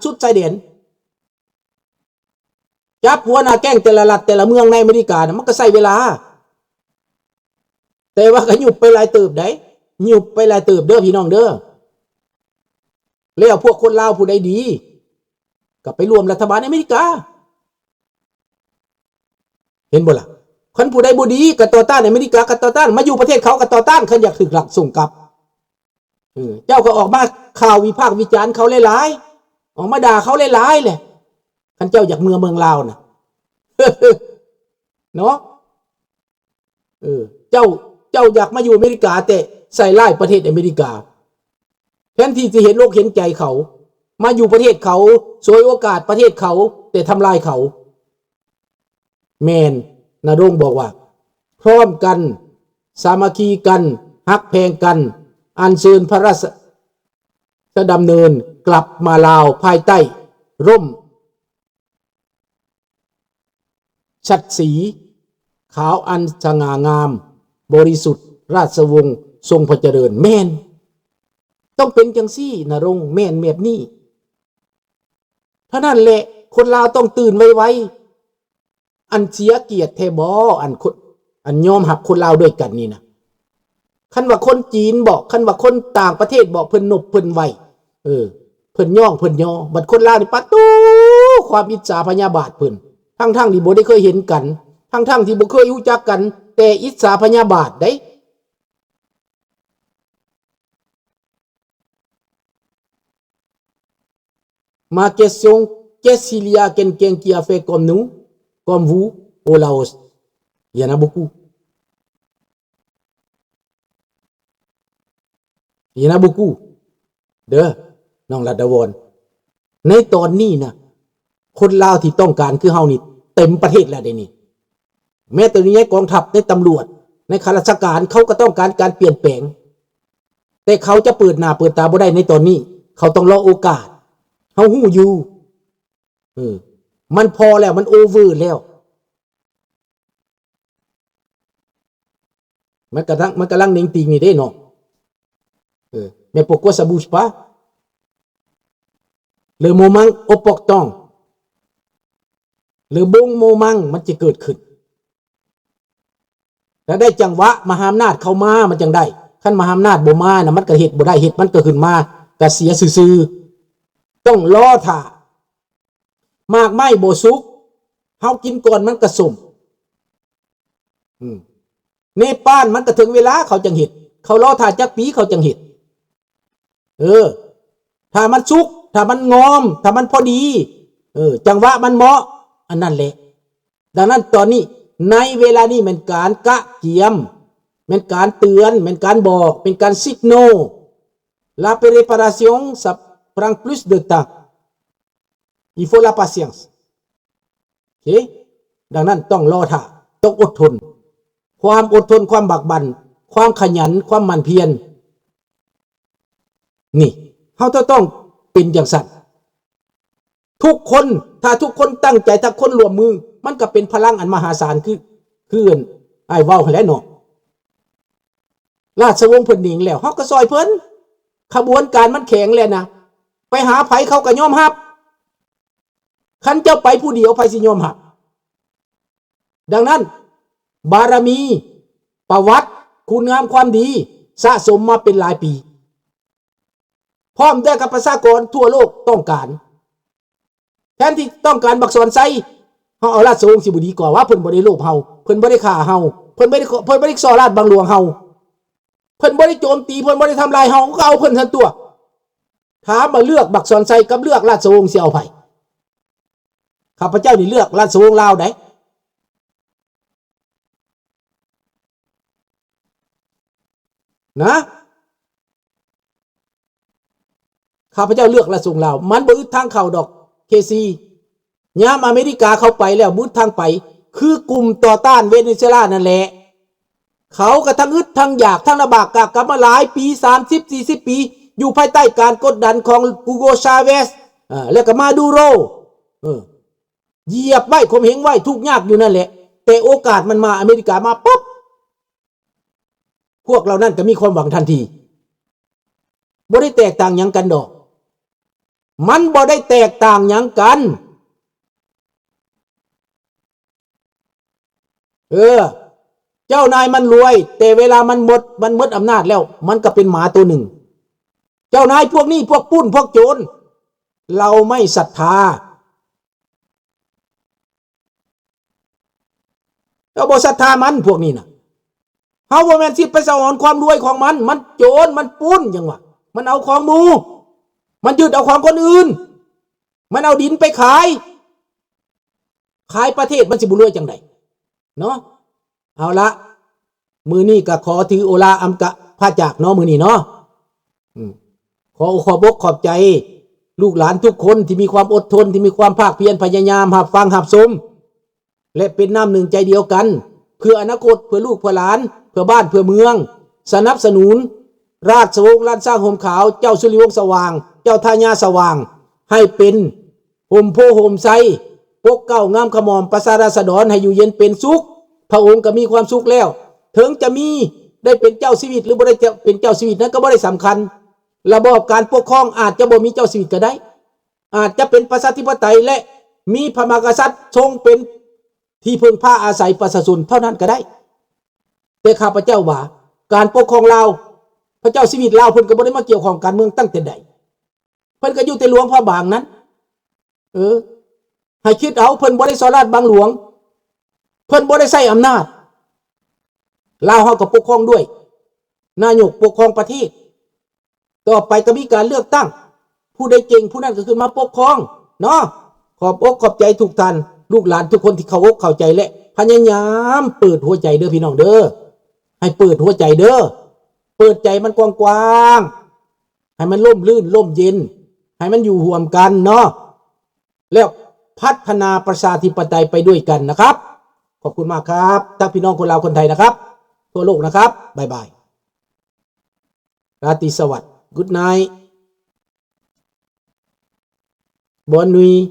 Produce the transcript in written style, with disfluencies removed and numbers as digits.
สุดชายแดนจับหัวหน้าแก๊งแต่ละรัฐแต่ละเมืองในอเมริกานะมันก็ใช้เวลาแต่ว่าก็หยุบไปหลายเติบได้หยุบไปหลายเติบเด้อพี่น้องเด้อแล้วพวกคนลาวผู้ใดดีก็ไปรวมรัฐบาลอเมริกาเห็นบ่ล่ะคนผู้ใดบ่ดีก็ต่อต้านอเมริกาก็ต่อต้านมาอยู่ประเทศเขาก็ต่อต้านคันอยากถูกหลักส่งกลับเจ้าก็ออกมาข่าววิพากษ์วิจารณ์เขาหลายๆออกมาด่าเขาหลายๆแหละคันเจ้าอยากเมืองลาวน่ะ เนาะเจ้าอยากมาอยู่อเมริกาแต่ใส่ร้ายประเทศอเมริกาแทนที่จะเห็นโลกเห็นใจเขามาอยู่ประเทศเขาสวยโอกาสประเทศเขาแต่ทำลายเขาแมนนาดงบอกว่าพร้อมกันสามัคคีกันฮักแพงกันอัญเชิญพระราชดำเนินกลับมาลาวภายใต้ร่มชัดสีขาวอันสง่างามบริสุทธิ์ราชวงศ์ทรงพระเจริญแม่นต้องเป็นจังซี่นรงแม่นแบบนี้เพราะนั่นแหละคนลาวต้องตื่นไวๆอันเสียเกียรติแทบอันยอมหับคนลาวด้วยกันนี่นะคันว่าคนจีนบอกคันว่าคนต่างประเทศบอกเพิ่นนบเพิ่นไวเพิ่นย่องเพิ่นยอบัดคนลาวนี่ปะตูความอิจฉาพยาบาทเพิ่นทั้งที่บ่ได้เคยเห็นกันทั้งที่บ่เคยรู้จักกันแต่อิจฉาพยาบาทได้Ma question, qu'est-ce qu'il y a quelqu'un qui a fait comme nous, comme vous, au Laos? Il y en a beaucoup. Il y en a beaucoup. เด้อน้องรัตวรในตอนนี้นะคนลาวที่ต้องการคือเฮานี่เต็มประเทศแล้วเดี๋ยวนี้แม้แต่ในกองทัพในตำรวจในข้าราชการเขาก็ต้องการการเปลี่ยนแปลงแต่เขาจะเปิดหน้าเปิดตาบ่ได้ในตอนนี้เขาต้องรอโอกาสเขาหู้อยู่มันพอแล้วมันโอเวอร์แล้วมันกำลังเน่งติงนี่ได้เนาะmais pourquoi ça bouge pas le moment opportun le bon moment มันจะเกิดขึ้นแต่ได้จังหวะมหาอำนาจเข้ามามันจังได้คันมหาอำนาจบ่มาน่ะมันก็เฮ็ดบ่ได้เฮ็ดมันก็ขึ้นมาก็เสียซื่อๆต้องรอท่ามากไม้บ่สุกเฮากินก่อนมันก็สมในป้านมันก็ถึงเวลาเขาจังเฮ็ดเขารอท่าจักปีเขาจังเฮ็ดถ้ามันสุกถ้ามันงอมถ้ามันพอดีจังหวะมันเหมาะอันนั้นแหละดังนั้นตอนนี้ในเวลานี้เป็นการกะเกียมเป็นการเตือนเป็นการบอกเป็นการซิกโน la préparation ça prend plus de temps il faut la patience โอเคดังนั้นต้องรอท่าต้องอดทนความอดทนความบักบั่นความขยันความหมั่นเพียรนี่เฮาต้องเป็นจังซั่นทุกคนถ้าทุกคนตั้งใจถ้าคนร่วมมือมันก็เป็นพลังอันมหาศาลคือไอ้เว้าให้แล้วเนาะราชวงศ์เพิ่นหนิงแล้วเฮาก็ซอยเพิ่นขบวนการมันแข็งแล้วนะไปหาไผเขาก็ยอมรับคันเจ้าไปผู้เดียวไผสิยอมรับดังนั้นบารมีประวัติคุณงามความดีสะสมมาเป็นหลายปีพร้อมด้วยกับประชากรทั่วโลกต้องการแทนที่ต้องการบักสอนไซเฮาเอาราชวงศ์สิบ่ดีกว่าว่าเพิ่นบ่ได้โลภเฮาเพิ่นบ่ได้ฆ่าเฮาเพิ่นบ่ได้ซ่อราชบังหลวงเฮาเพิ่นบ่ได้โจมตีเพิ่นบ่ได้ทำลายเฮาก็เอาเพิ่นทันตัวถามมาเลือกบักสอนไซกับเลือกราชวงศ์สิเอาไผข้าพเจ้านี่เลือกราชวงศ์ลาวได้นะข้าพเจ้าเลือกราชวงศ์ลาวมันบ่อึดทางเข้าดอกเคซียามอเมริกาเข้าไปแล้วมุดทางไปคือกลุ่มต่อต้านเวเนซุเอลานั่นแหละเขาก็ทั้งอึดทั้งอยากทั้งลำบากกลับมาหลายปี30-40 ปีอยู่ภายใต้การกดดันของอูโกชาเวสแล้วก็มาดูโรเหยียบไว้ข่มเหงไว้ทุกข์ยากอยู่นั่นแหละแต่โอกาสมันมาอเมริกามาปุ๊บพวกเรานั่นก็มีความหวังทันทีบ่ได้แตกต่างหยังกันดอก มันบ่ได้แตกต่างหยังกันเจ้านายมันรวยแต่เวลามันหมดอำนาจแล้วมันก็เป็นหมาตัวหนึ่งเจ้านายพวกนี้พวกปุ้นพวกโจรเราไม่ศรัทธาเราบ่ศรัทธามันพวกนี้นะเฮาบ่แม่นสิไปสอนความรวยของมันโจรมันปุ้นจังวะมันเอาของหมู่มันยึดเอาของคนอื่นมันเอาดินไปขายประเทศมันสิบ่รวยจังไดเนาะเอาละมือนี้ก็ขอถือโอลาอัมกะพระจากเนาะมือนี้เนาะขอบอกขอบใจลูกหลานทุกคนที่มีความอดทนที่มีความภาคเพียรพยายามหับฟังหับสมและเป็นน้ำหนึ่งใจเดียวกันเพื่ออนาคตเพื่อลูกเพื่อหลานเพื่อบ้านเพื่อเมืองสนับสนุนราชวงศ์ล้านสร้างห่มขาวเจ้าสุริวงศ์สว่างเจ้าทาญาสว่างให้เป็นห่มโพห่มไซปกเก้างามขมอมประสาราษฎรให้อยู่เย็นเป็นสุขพระองค์ก็มีความสุขแล้วถึงจะมีได้เป็นเจ้าชีวิตหรือบ่ได้จะเป็นเจ้าชีวิตนั้นก็บ่ได้สำคัญระบอบการปกครองอาจจะบ่มีเจ้าชีวิตก็ได้อาจจะเป็นประชาธิปไตยและมีพระมหากษัตริย์ทรงเป็นที่พึ่งพาอาศัยประชาชนเท่านั้นก็ได้แต่ข้าพเจ้าว่าการปกครองลาวพระเจ้าชีวิตลาวเพิ่นก็บ่ได้มาเกี่ยวข้องการเมืองตั้งแต่ใดเพิ่นก็อยู่แต่หลวงพระบางนั้นให้คิดเอาเพิ่นบ่ได้สอราชบางหลวงเพิ่นบ่ได้ใช้อำนาจลาวเฮาก็ปกครองด้วยนายกปกครองประเทศต่อไปก็มีการเลือกตั้งผู้ใดเก่งผู้นั้นก็ขึ้นมาปกครองเนาะขอบอกขอบใจทุกท่านลูกหลานทุกคนที่เข้าอกเข้าใจและพยายามเปิดหัวใจเด้อพี่น้องเด้อให้เปิดหัวใจเด้อเปิดใจมันกว้างๆให้มันร่มรื่นร่มเย็นให้มันอยู่ร่วมกันเนาะแล้วพัฒนาประชาธิปไตยไปด้วยกันนะครับขอบคุณมากครับทั้งพี่น้องคนลาวคนไทยนะครับทั่วโลกนะครับบ๊ายบายราตรีสวัสดิ์ Good night Bonne nuit